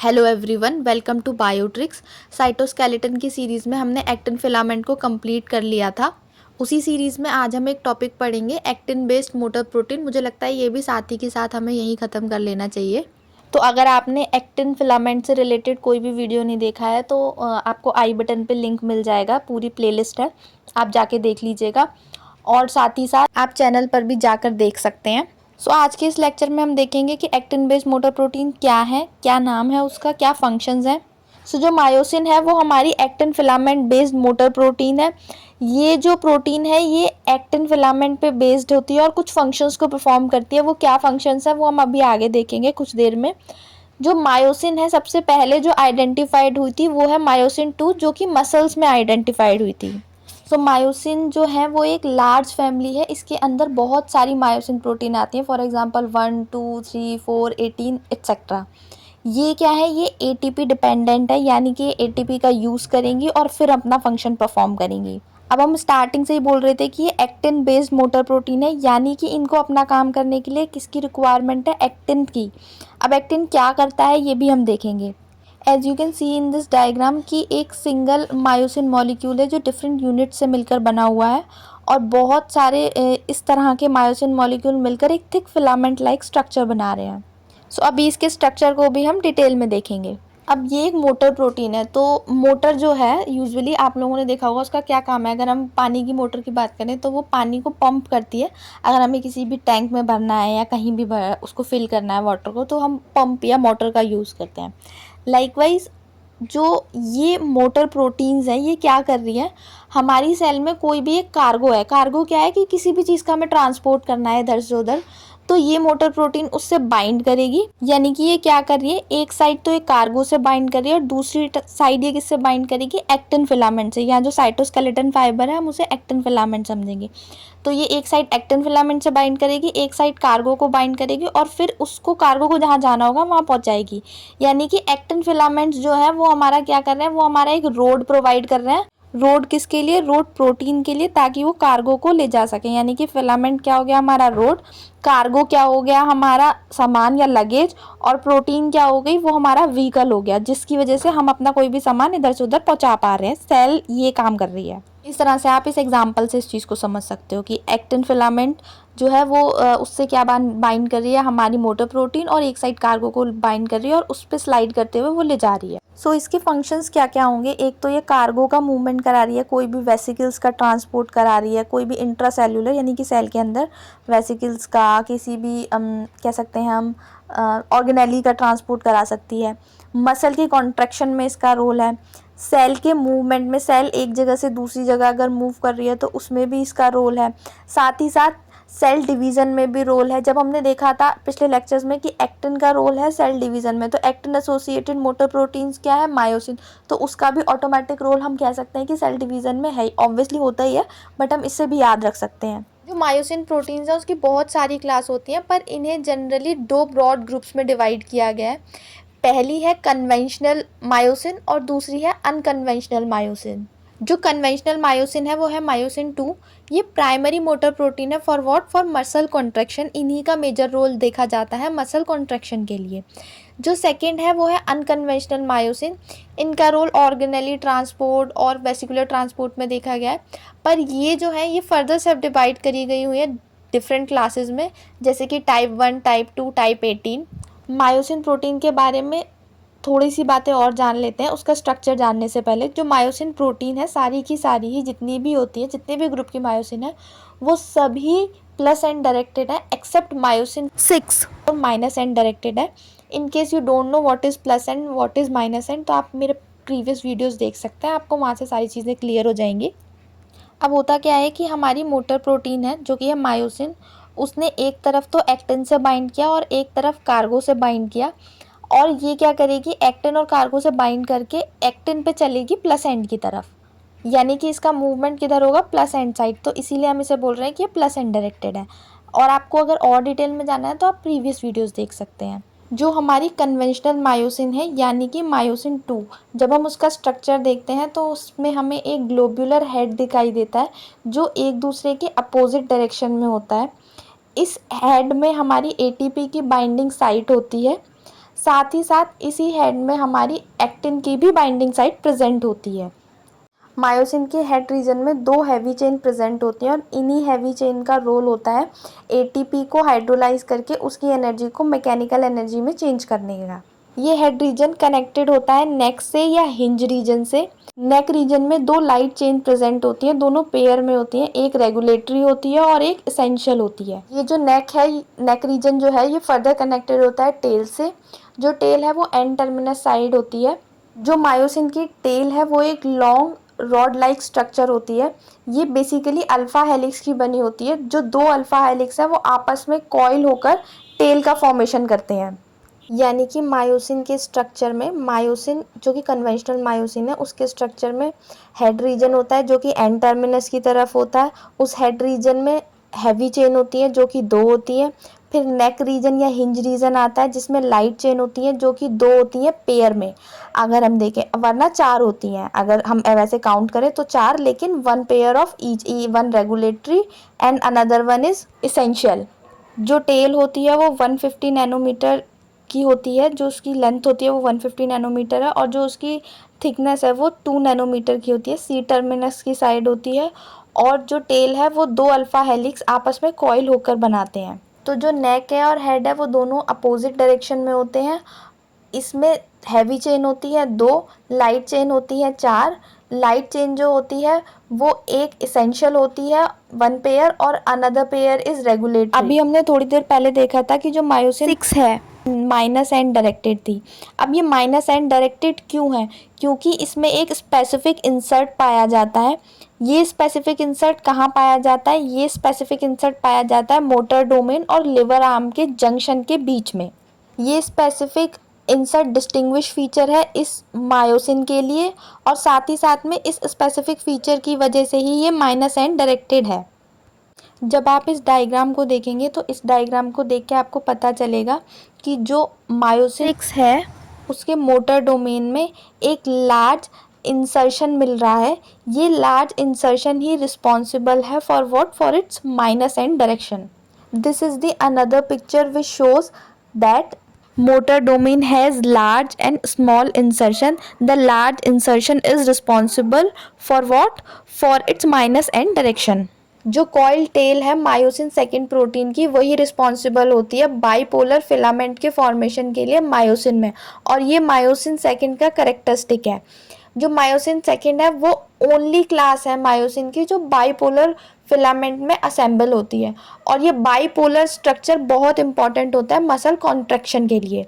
Hello everyone, welcome to Biotrix. Cytoskeleton की series में हमने एक्टिन फिलामेंट को कंप्लीट कर लिया था। उसी सीरीज़ में आज हम एक टॉपिक पढ़ेंगे, एक्टिन बेस्ड मोटर प्रोटीन। मुझे लगता है ये भी साथ ही के साथ हमें यही ख़त्म कर लेना चाहिए। तो अगर आपने एक्टिन फिलामेंट से रिलेटेड कोई भी वीडियो नहीं देखा है तो आपको आई बटन पे लिंक मिल जाएगा, पूरी प्लेलिस्ट है, आप जाके देख लीजिएगा। और साथ ही साथ आप चैनल पर भी जाकर देख सकते हैं। आज के इस लेक्चर में हम देखेंगे कि एक्टिन बेस्ड मोटर प्रोटीन क्या है, क्या नाम है उसका, क्या फंक्शंस हैं। जो मायोसिन है वो हमारी actin filament based motor protein है। ये जो प्रोटीन है ये एक्टिन फिलामेंट पे बेस्ड होती है और कुछ फंक्शंस को परफॉर्म करती है। वो क्या फंक्शंस है वो हम अभी आगे देखेंगे कुछ देर में। जो मायोसिन है सबसे पहले जो आइडेंटिफाइड हुई थी वो है मायोसिन 2, जो कि मसल्स में आइडेंटिफाइड हुई थी। मायोसिन जो है वो एक लार्ज फैमिली है। इसके अंदर बहुत सारी मायोसिन प्रोटीन आती हैं, फॉर एग्जांपल 1, 2, 3, 4, 18 एक्सेट्रा। ये क्या है, ये एटीपी डिपेंडेंट है, यानी कि एटीपी का यूज़ करेंगी और फिर अपना फंक्शन परफॉर्म करेंगी। अब हम स्टार्टिंग से ही बोल रहे थे कि ये एक्टिन बेस्ड मोटर प्रोटीन है, यानी कि इनको अपना काम करने के लिए किसकी रिक्वायरमेंट है, एक्टिन की। अब एक्टिन क्या करता है ये भी हम देखेंगे। As you can see in this diagram कि एक सिंगल मायोसिन मॉलिक्यूल है जो डिफरेंट यूनिट से मिलकर बना हुआ है और बहुत सारे इस तरह के मायोसिन मॉलिक्यूल मिलकर एक थिक फिलामेंट लाइक स्ट्रक्चर बना रहे हैं। अभी इसके स्ट्रक्चर को भी हम डिटेल में देखेंगे। अब ये एक मोटर प्रोटीन है, तो मोटर जो है यूजुअली आप लोगों ने देखा होगा उसका क्या काम है। अगर हम पानी की मोटर की बात करें तो वो पानी को पंप करती है। अगर हमें किसी भी टैंक में भरना है या कहीं भी उसको फिल करना है वाटर को, तो हम पंप या मोटर का यूज़ करते हैं। लाइकवाइज जो ये मोटर प्रोटीन्स हैं ये क्या कर रही है, हमारी सेल में कोई भी एक कार्गो है। कार्गो क्या है कि किसी भी चीज़ का हमें ट्रांसपोर्ट करना है इधर से उधर, तो ये मोटर प्रोटीन उससे बाइंड करेगी। यानी कि ये क्या कर रही है, एक साइड तो ये कार्गो से बाइंड कर रही है और दूसरी साइड ये किससे बाइंड करेगी, एक्टिन फिलामेंट से। यहाँ जो साइटोस्केलेटन फाइबर है हम उसे एक्टिन फिलामेंट समझेंगे। तो ये एक साइड एक्टिन फिलामेंट से बाइंड करेगी, एक साइड कार्गो को बाइंड करेगी और फिर उसको कार्गो को जहाँ जाना होगा वहाँ पहुँचाएगी। यानी कि एक्टिन फिलामेंट्स जो है वो हमारा क्या कर रहे हैं, वो हमारा एक रोड प्रोवाइड कर रहे हैं। रोड किसके लिए, रोड प्रोटीन के लिए, ताकि वो कार्गो को ले जा सके। यानी कि फिलामेंट क्या हो गया हमारा रोड, कार्गो क्या हो गया हमारा सामान या लगेज, और प्रोटीन क्या हो गई, वो हमारा व्हीकल हो गया, जिसकी वजह से हम अपना कोई भी सामान इधर से उधर पहुंचा पा रहे हैं। सेल ये काम कर रही है। इस तरह से आप इस एग्जांपल से इस चीज़ को समझ सकते हो कि एक्टिन फिलामेंट जो है वो उससे क्या बाइंड कर रही है, हमारी मोटर प्रोटीन, और एक साइड कार्गो को बाइंड कर रही है और उस पर स्लाइड करते हुए वो ले जा रही है। इसके फंक्शंस क्या क्या होंगे, एक तो ये कार्गो का मूवमेंट करा रही है, कोई भी वेसिकल्स का ट्रांसपोर्ट करा रही है, कोई भी इंट्रासेल्युलर यानी कि सेल के अंदर वेसिकल्स का, किसी भी कह सकते हैं हम ऑर्गेनेली का ट्रांसपोर्ट करा सकती है। मसल की कॉन्ट्रैक्शन में इसका रोल है। सेल के मूवमेंट में, सेल एक जगह से दूसरी जगह अगर मूव कर रही है तो उसमें भी इसका रोल है। साथ ही साथ सेल डिवीज़न में भी रोल है। जब हमने देखा था पिछले लेक्चर्स में कि एक्टिन का रोल है सेल डिवीज़न में, तो एक्टिन एसोसिएटेड मोटर प्रोटीन्स क्या है, मायोसिन, तो उसका भी ऑटोमेटिक रोल हम कह सकते हैं कि सेल डिवीज़न में है। ऑब्वियसली होता ही है, बट हम इससे भी याद रख सकते हैं। जो मायोसिन प्रोटीन्स हैं उसकी बहुत सारी क्लास होती हैं, पर इन्हें जनरली 2 ब्रॉड ग्रुप्स में डिवाइड किया गया है। पहली है कन्वेंशनल मायोसिन और दूसरी है अनकन्वेंशनल मायोसिन। जो कन्वेंशनल मायोसिन है वो है मायोसिन 2। ये प्राइमरी मोटर प्रोटीन है for what, for muscle contraction. इन्हीं का मेजर रोल देखा जाता है मसल कॉन्ट्रैक्शन के लिए। जो सेकंड है वो है अनकन्वेंशनल मायोसिन। इनका रोल ऑर्गेनेली ट्रांसपोर्ट और वेसिकुलर ट्रांसपोर्ट में देखा गया है, पर ये जो है ये फर्दर सब डिवाइड करी गई हुई है डिफरेंट क्लासेस में, जैसे कि type 1, type 2, type 18। Myosin protein के बारे में थोड़ी सी बातें और जान लेते हैं उसका स्ट्रक्चर जानने से पहले। जो मायोसिन प्रोटीन है सारी की सारी ही जितनी भी होती है, जितने भी ग्रुप की मायोसिन है, वो सभी प्लस एंड डायरेक्टेड है एक्सेप्ट मायोसिन 6 और माइनस एंड डायरेक्टेड है। In case you don't know what is plus and what is minus and, तो आप मेरे प्रीवियस वीडियोज़ देख सकते हैं, आपको वहाँ से सारी चीज़ें क्लियर हो जाएंगी। अब होता क्या है कि हमारी मोटर प्रोटीन है जो कि है मायोसिन, उसने एक तरफ तो एक्टिन से बाइंड किया और एक तरफ कार्गो से बाइंड किया, और ये क्या करेगी, एक्टिन और कार्गो से बाइंड करके एक्टिन पे चलेगी प्लस एंड की तरफ। यानी कि इसका मूवमेंट किधर होगा, प्लस एंड साइड, तो इसीलिए हम इसे बोल रहे हैं कि ये प्लस एंड डायरेक्टेड है। और आपको अगर और डिटेल में जाना है तो आप प्रीवियस वीडियोज़ देख सकते हैं। जो हमारी कन्वेंशनल मायोसिन है यानी कि मायोसिन 2, जब हम उसका स्ट्रक्चर देखते हैं तो उसमें हमें एक ग्लोब्यूलर हेड दिखाई देता है जो एक दूसरे के अपोजिट डायरेक्शन में होता है। इस हेड में हमारी एटीपी की बाइंडिंग साइट होती है। साथ ही साथ इसी हेड में हमारी एक्टिन की भी बाइंडिंग साइट प्रेजेंट होती है। मायोसिन के हेड रीजन में 2 हैवी चेन प्रेजेंट होती हैं और इन्हीं हैवी चेन का रोल होता है एटीपी को हाइड्रोलाइज करके उसकी एनर्जी को मैकेनिकल एनर्जी में चेंज करने का। ये हेड रीजन कनेक्टेड होता है नेक से या हिंज रीजन से। नेक रीजन में 2 लाइट चेन प्रेजेंट होती हैं, दोनों पेयर में होती हैं, एक रेगुलेटरी होती है और एक एसेंशियल होती है। ये जो नेक है, नेक रीजन जो है ये फर्दर कनेक्टेड होता है टेल से। जो टेल है वो एंड टर्मिनस साइड होती है। जो मायोसिन की टेल है वो एक लॉन्ग रॉड लाइक स्ट्रक्चर होती है। ये बेसिकली अल्फा हेलिक्स की बनी होती है। जो 2 अल्फा हेलिक्स है वो आपस में कॉइल होकर टेल का फॉर्मेशन करते हैं। यानी कि मायोसिन के स्ट्रक्चर में, मायोसिन जो कि कन्वेंशनल मायोसिन है उसके स्ट्रक्चर में हेड रीजन होता है जो कि एंड टर्मिनस की तरफ होता है। उस हेड रीजन में हैवी चेन होती है जो कि 2 होती है। फिर नेक रीजन या हिंज रीजन आता है जिसमें लाइट चेन होती है जो कि 2 होती है पेयर में, अगर हम देखें, वरना 4 होती हैं अगर हम वैसे काउंट करें तो 4, लेकिन 1 pair of each, 1 regulatory and another 1 is essential. जो टेल होती है वो 150 नैनोमीटर की होती है, जो उसकी लेंथ होती है वो 150 नैनोमीटर है और जो उसकी थिकनेस है वो 2 नैनोमीटर की होती है। सी टर्मिनस की साइड होती है और जो टेल है वो 2 अल्फा हेलिक्स आपस में कॉइल होकर बनाते हैं। तो जो नेक है और हेड है वो दोनों अपोजिट डायरेक्शन में होते हैं। इसमें हैवी चेन होती है 2, लाइट चेन होती है 4। लाइट चेन जो होती है वो एक इसेंशियल होती है 1 पेयर और अनदर पेयर इज रेगुलेटरी। अभी हमने थोड़ी देर पहले देखा था कि जो मायोसिन 6 है माइनस एंड डायरेक्टेड थी। अब ये माइनस एंड डायरेक्टेड क्यों है? क्योंकि इसमें एक स्पेसिफिक इंसर्ट पाया जाता है। ये स्पेसिफिक इंसर्ट कहाँ पाया जाता है? ये स्पेसिफिक इंसर्ट पाया जाता है मोटर डोमेन और लिवर आर्म के जंक्शन के बीच में। ये स्पेसिफिक इंसर्ट डिस्टिंग्विश फीचर है इस मायोसिन के लिए और साथ ही साथ में इस स्पेसिफिक फीचर की वजह से ही ये माइनस एंड डायरेक्टेड है। जब आप इस डायग्राम को देखेंगे तो इस डायग्राम को देख के आपको पता चलेगा कि जो मायोसिन है उसके मोटर डोमेन में एक लार्ज इंसर्शन मिल रहा है। ये लार्ज इंसर्शन ही रिस्पॉन्सिबल है for what? For its minus and direction. This is the another picture which shows that motor domain has large and small insertion. The large insertion is responsible for what? For its minus and direction. जो coil tell है myosin second protein की वही responsible होती है bipolar filament के formation के लिए myosin में, और ये मायोसिन सेकेंड का करेक्टरिस्टिक है। जो मायोसिन सेकेंड है वो ओनली क्लास है मायोसिन की जो बाइपोलर फिलामेंट में असेंबल होती है और ये बाइपोलर स्ट्रक्चर बहुत इंपॉर्टेंट होता है मसल कॉन्ट्रैक्शन के लिए।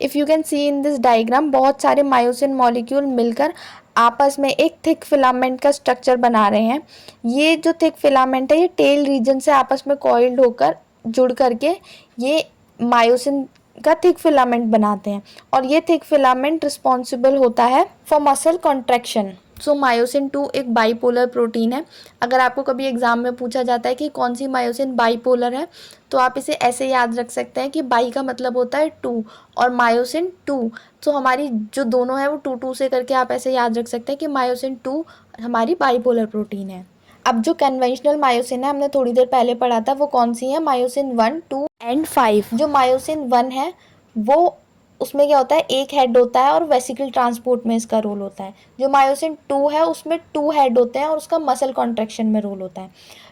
If you can see in this diagram, बहुत सारे मायोसिन मॉलिक्यूल मिलकर आपस में एक थिक फिलामेंट का स्ट्रक्चर बना रहे हैं। ये जो थिक फिलामेंट है ये टेल रीजन से आपस में कॉइल्ड होकर जुड़ करके ये मायोसिन का थिक फिलामेंट बनाते हैं और ये थिक फिलामेंट रिस्पॉन्सिबल होता है for muscle contraction. So myosin 2 एक बाइपोलर प्रोटीन है। अगर आपको कभी एग्जाम में पूछा जाता है कि कौन सी मायोसिन बाइपोलर है तो आप इसे ऐसे याद रख सकते हैं कि बाई का मतलब होता है 2 और मायोसिन 2। तो हमारी जो दोनों है वो 2 से करके आप ऐसे याद रख सकते हैं कि मायोसिन 2 हमारी बाइपोलर प्रोटीन है। अब जो कन्वेंशनल मायोसिन है हमने थोड़ी देर पहले पढ़ा था वो कौन सी है? Myosin 1, 2 and 5। जो मायोसिन 1 है वो उसमें क्या होता है, एक हेड होता है और वेसिकल ट्रांसपोर्ट में इसका रोल होता है। जो मायोसिन 2 है उसमें 2 हेड होते हैं और उसका मसल कॉन्ट्रैक्शन में रोल होता है।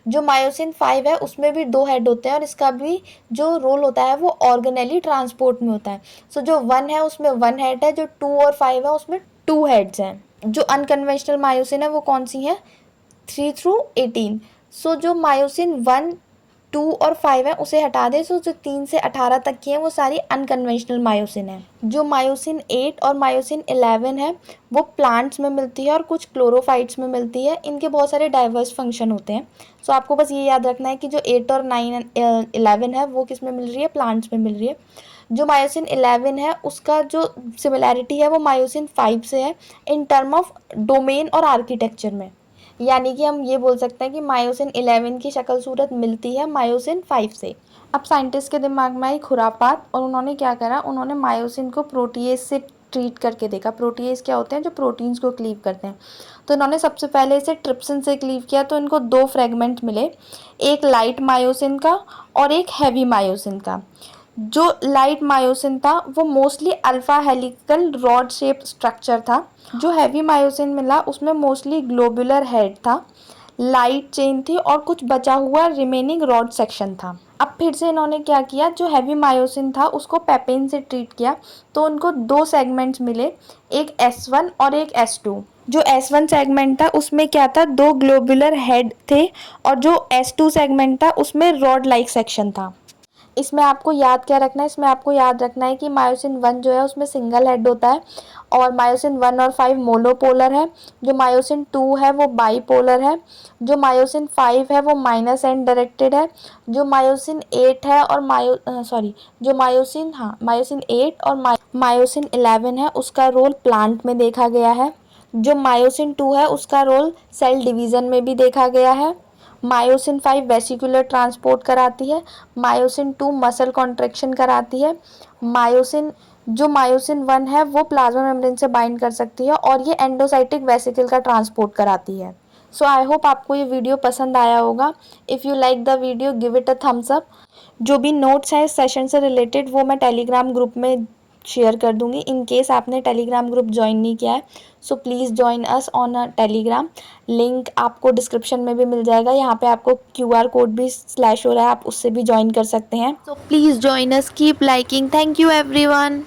जो मायोसिन 5 है उसमें भी 2 हेड होते हैं और इसका भी जो रोल होता है वो ऑर्गेनेली ट्रांसपोर्ट में होता है। सो जो 1 है उसमें 1 हेड है, जो 2 और 5 है उसमें 2 हेड्स हैं। जो अनकन्वेंशनल मायोसिन है वो कौन सी है? 3 through 18। सो जो मायोसिन 1, 2 और 5 है उसे हटा दें। सो जो 3 से 18 तक की है वो सारी अनकन्वेंशनल मायोसिन है। जो मायोसिन 8 और मायोसिन 11 है वो प्लांट्स में मिलती है और कुछ क्लोरोफाइट्स में मिलती है। इनके बहुत सारे डाइवर्स फंक्शन होते हैं। सो आपको बस ये याद रखना है कि जो 8 और 9 11 है वो किस में मिल रही है? प्लांट्स में मिल रही है। जो मायोसिन 11 है उसका जो सिमिलैरिटी है वो मायोसिन 5 से है इन टर्म ऑफ डोमेन और आर्किटेक्चर में। यानी कि हम ये बोल सकते हैं कि मायोसिन 11 की शक्ल सूरत मिलती है मायोसिन 5 से। अब साइंटिस्ट के दिमाग में आई खुरापात और उन्होंने क्या करा, उन्होंने मायोसिन को प्रोटीएज से ट्रीट करके देखा। प्रोटीएज क्या होते हैं? जो प्रोटीन्स को क्लीव करते हैं। तो इन्होंने सबसे पहले इसे ट्रिप्सिन से क्लीव किया तो इनको 2 फ्रेगमेंट मिले, एक लाइट मायोसिन का और एक हैवी मायोसिन का। जो लाइट मायोसिन था वो mostly alpha helical rod shape structure था। जो हैवी मायोसिन मिला उसमें मोस्टली ग्लोबुलर हेड था, लाइट चेन थी और कुछ बचा हुआ रिमेनिंग रॉड सेक्शन था। अब फिर से इन्होंने क्या किया, जो हैवी मायोसिन था उसको पेपेन से ट्रीट किया तो उनको दो सेगमेंट्स मिले, एक S1 और एक S2। जो S1 सेगमेंट था उसमें क्या था, दो ग्लोबुलर हेड थे और जो S2 सेगमेंट था उसमें रॉड लाइक सेक्शन था। इसमें आपको याद क्या रखना है, इसमें आपको याद रखना है कि मायोसिन 1 जो है उसमें सिंगल हेड होता है और मायोसिन 1 और 5 मोनोपोलर है। जो मायोसिन 2 है वो बाईपोलर है। जो मायोसिन 5 है वो माइनस एंड डायरेक्टेड है। जो मायोसिन 8 है और जो मायोसिन 8 और मायोसिन 11 है उसका रोल प्लांट में देखा गया है। जो मायोसिन 2 है उसका रोल सेल डिवीज़न में भी देखा गया है। मायोसिन 5 वेसिकुलर ट्रांसपोर्ट कराती है। मायोसिन 2 मसल कॉन्ट्रैक्शन कराती है। मायोसिन 1 है वो प्लाज्मा मेम्ब्रेन से बाइंड कर सकती है और ये एंडोसाइटिक वेसिकल का ट्रांसपोर्ट कराती है। सो आई होप आपको ये वीडियो पसंद आया होगा। If you like the video give it a thumbs up. जो भी नोट्स हैं इस सेशन से रिलेटेड वो मैं टेलीग्राम ग्रुप में शेयर कर दूंगी। इन केस आपने टेलीग्राम ग्रुप ज्वाइन नहीं किया है so please join us on a Telegram. Link आपको डिस्क्रिप्शन में भी मिल जाएगा। यहाँ पे आपको QR कोड भी स्लैश हो रहा है, आप उससे भी ज्वाइन कर सकते हैं। So please join us, keep liking. Thank you everyone.